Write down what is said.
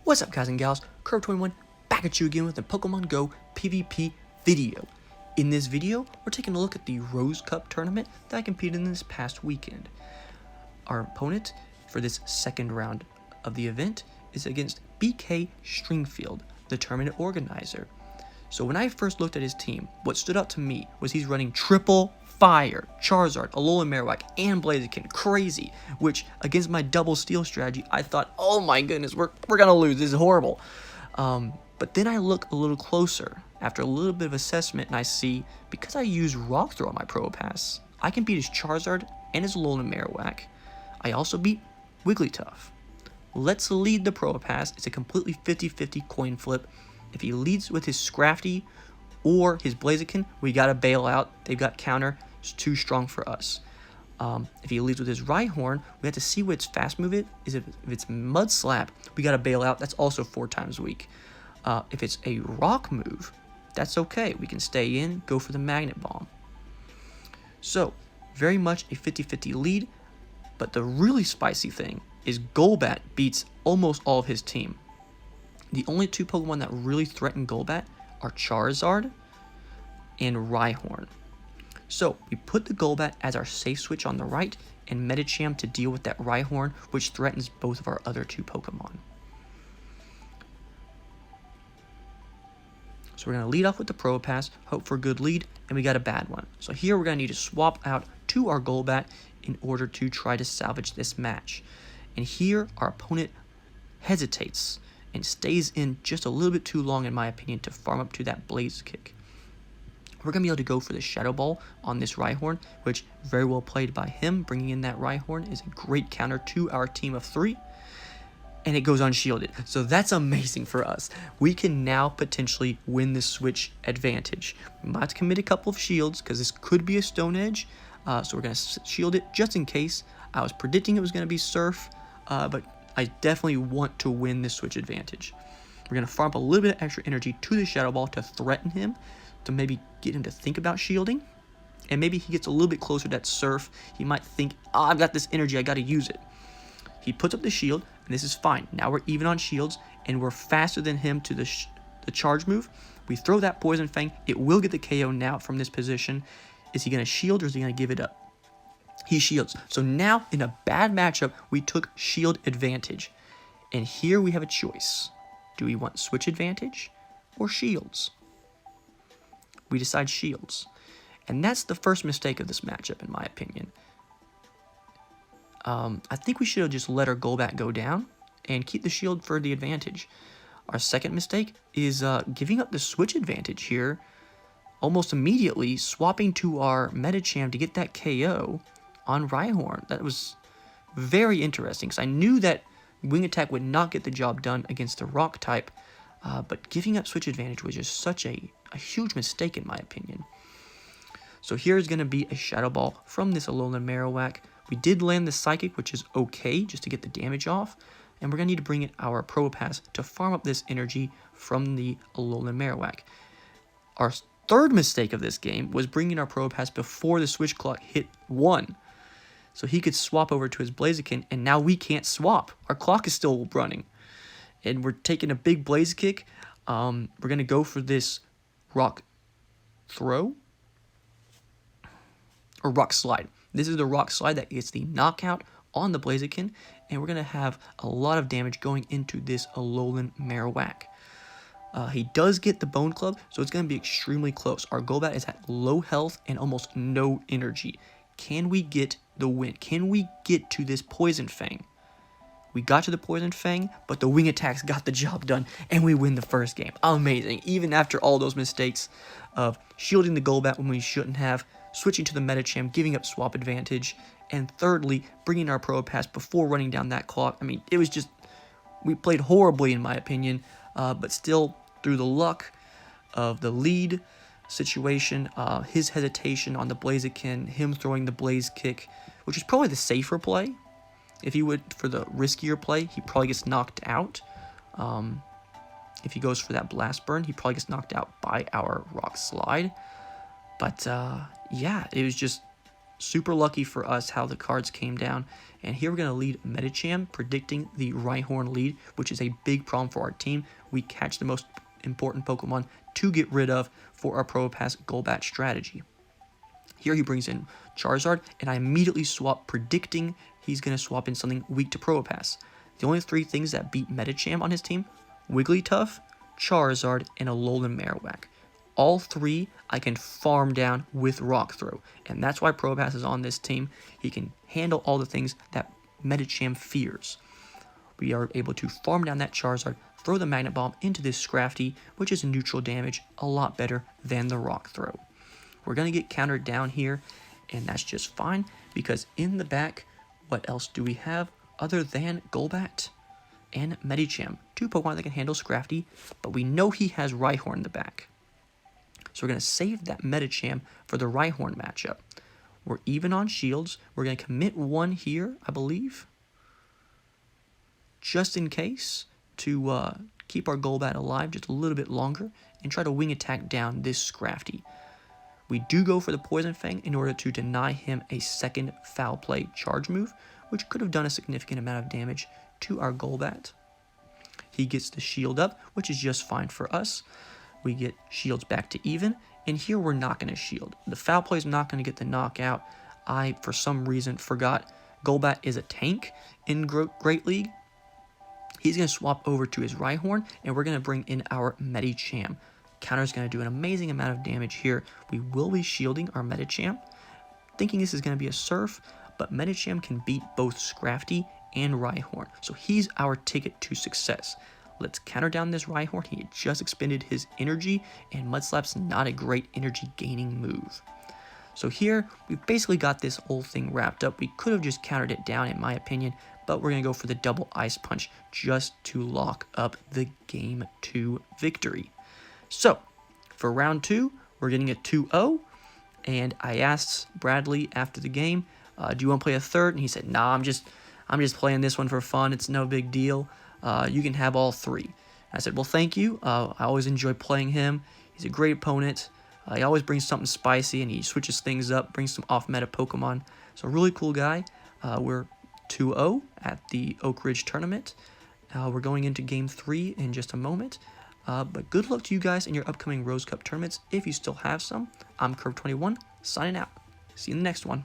What's up, guys and gals? Curve21 back at you again with a Pokemon Go PvP video. In this video, we're taking a look at the Rose Cup tournament that I competed in this past weekend. Our opponent for this second round of the event is against BKStringField, the tournament organizer. So when I first looked at his team, what stood out to me was he's running triple fire, Charizard, Alolan Marowak, and Blaziken. Crazy. Which, against my double steal strategy, I thought, oh my goodness, we're gonna lose. This is horrible. But then I look a little closer after a little bit of assessment, and I see, because I use Rock Throw on my Pro Pass, I can beat his Charizard and his Alolan Marowak. I also beat Wigglytuff. Let's lead the Pro Pass. It's a completely 50-50 coin flip. If he leads with his Scrafty or his Blaziken, we gotta bail out. They've got counter. It's too strong for us. If he leads with his Rhyhorn, we have to see what its fast move is. If it's Mud Slap, we gotta bail out. That's also 4 times weak. If it's a Rock move, that's okay. We can stay in, go for the Magnet Bomb. So, very much a 50-50 lead. But the really spicy thing is Golbat beats almost all of his team. The only 2 Pokemon that really threaten Golbat are Charizard and Rhyhorn. So we put the Golbat as our safe switch on the right and Medicham to deal with that Rhyhorn, which threatens both of our other 2 Pokemon. So we're going to lead off with the Pro Pass, hope for a good lead, and we got a bad one. So here we're going to need to swap out to our Golbat in order to try to salvage this match. And here our opponent hesitates and stays in just a little bit too long, in my opinion, to farm up to that Blaze Kick. We're going to be able to go for the Shadow Ball on this Rhyhorn, which very well played by him. Bringing in that Rhyhorn is a great counter to our team of 3. And it goes unshielded. So that's amazing for us. We can now potentially win the switch advantage. We might have to commit a couple of shields because this could be a Stone Edge. So we're going to shield it just in case. I was predicting it was going to be Surf, but I definitely want to win this switch advantage. We're going to farm up a little bit of extra energy to the Shadow Ball to threaten him, to maybe get him to think about shielding. And maybe he gets a little bit closer to that Surf. He might think, oh, I've got this energy, I got to use it. He puts up the shield, and this is fine. Now we're even on shields, and we're faster than him to the charge move. We throw that Poison Fang. It will get the KO now from this position. Is he going to shield, or is he going to give it up? He shields. So now, in a bad matchup, we took shield advantage. And here we have a choice. Do we want switch advantage or shields? We decide shields. And that's the first mistake of this matchup, in my opinion. I think we should have just let our Golbat go down and keep the shield for the advantage. Our second mistake is giving up the switch advantage here almost immediately, swapping to our Medicham to get that KO on Rhyhorn. That was very interesting because I knew that Wing Attack would not get the job done against the Rock type, but giving up switch advantage was just such a huge mistake in my opinion. So here's going to be a Shadow Ball from this Alolan Marowak. We did land the Psychic, which is okay, just to get the damage off. And we're going to need to bring in our Pro Pass to farm up this energy from the Alolan Marowak. Our third mistake of this game was bringing our Pro Pass before the switch clock hit 1. So he could swap over to his Blaziken, and now we can't swap. Our clock is still running. And we're taking a big Blaze Kick. We're going to go for this Rock Throw. Or Rock Slide. This is the Rock Slide that gets the knockout on the Blaziken, and we're going to have a lot of damage going into this Alolan Marowak. He does get the Bone Club, so it's going to be extremely close. Our Golbat is at low health and almost no energy. Can we get the win? Can we get to this Poison Fang? We got to the Poison Fang, but the Wing Attacks got the job done, and we win the first game. Amazing. Even after all those mistakes of shielding the Golbat when we shouldn't have, switching to the Medicham, giving up swap advantage, and thirdly, bringing our Pro Pass before running down that clock. I mean, it was just, we played horribly in my opinion, but still, through the luck of the lead situation, his hesitation on the Blaziken, him throwing the Blaze Kick, which is probably the safer play. If he would, for the riskier play, he probably gets knocked out. If he goes for that Blast Burn, he probably gets knocked out by our Rock Slide. But, yeah, it was just super lucky for us how the cards came down. And here we're going to lead Medicham, predicting the Rhyhorn lead, which is a big problem for our team. We catch the most important Pokemon to get rid of for our Probopass Golbat strategy. Here he brings in Charizard, and I immediately swap, predicting he's going to swap in something weak to Probopass. The only three things that beat Medicham on his team: Wigglytuff, Charizard, and Alolan Marowak. All three I can farm down with Rock Throw, and that's why Probopass is on this team. He can handle all the things that Medicham fears. We are able to farm down that Charizard, throw the Magnet Bomb into this Scrafty, which is neutral damage, a lot better than the Rock Throw. We're going to get countered down here, and that's just fine, because in the back, what else do we have other than Golbat and Medicham? Two Pokemon that can handle Scrafty, but we know he has Rhyhorn in the back. So we're going to save that Medicham for the Rhyhorn matchup. We're even on shields. We're going to commit one here, I believe, just in case, to keep our Golbat alive just a little bit longer and try to wing attack down this Scrafty. We do go for the Poison Fang in order to deny him a second Foul Play charge move, which could have done a significant amount of damage to our Golbat. He gets the shield up, which is just fine for us. We get shields back to even, and here we're not going to shield. The Foul Play is not going to get the knockout. I, for some reason, forgot Golbat is a tank in Great League. He's going to swap over to his Rhyhorn, and we're going to bring in our Medicham. Counter's going to do an amazing amount of damage here. We will be shielding our Medicham, thinking this is going to be a Surf, but Medicham can beat both Scrafty and Rhyhorn, so he's our ticket to success. Let's counter down this Rhyhorn. He had just expended his energy, and Mud Slap's not a great energy gaining move. So here, we basically got this whole thing wrapped up. We could have just countered it down, in my opinion, but we're going to go for the double Ice Punch just to lock up the Game 2 victory. So, for round 2, we're getting a 2-0, and I asked Bradley after the game, do you want to play a third? And he said, nah, I'm just playing this one for fun. It's no big deal. You can have all three. I said, well, thank you. I always enjoy playing him. He's a great opponent. He always brings something spicy, and he switches things up, brings some off-meta Pokemon. So, really cool guy. We're 2-0 at the Oak Ridge tournament. We're going into Game 3 in just a moment. But good luck to you guys in your upcoming Rose Cup tournaments, if you still have some. I'm Curve21, signing out. See you in the next one.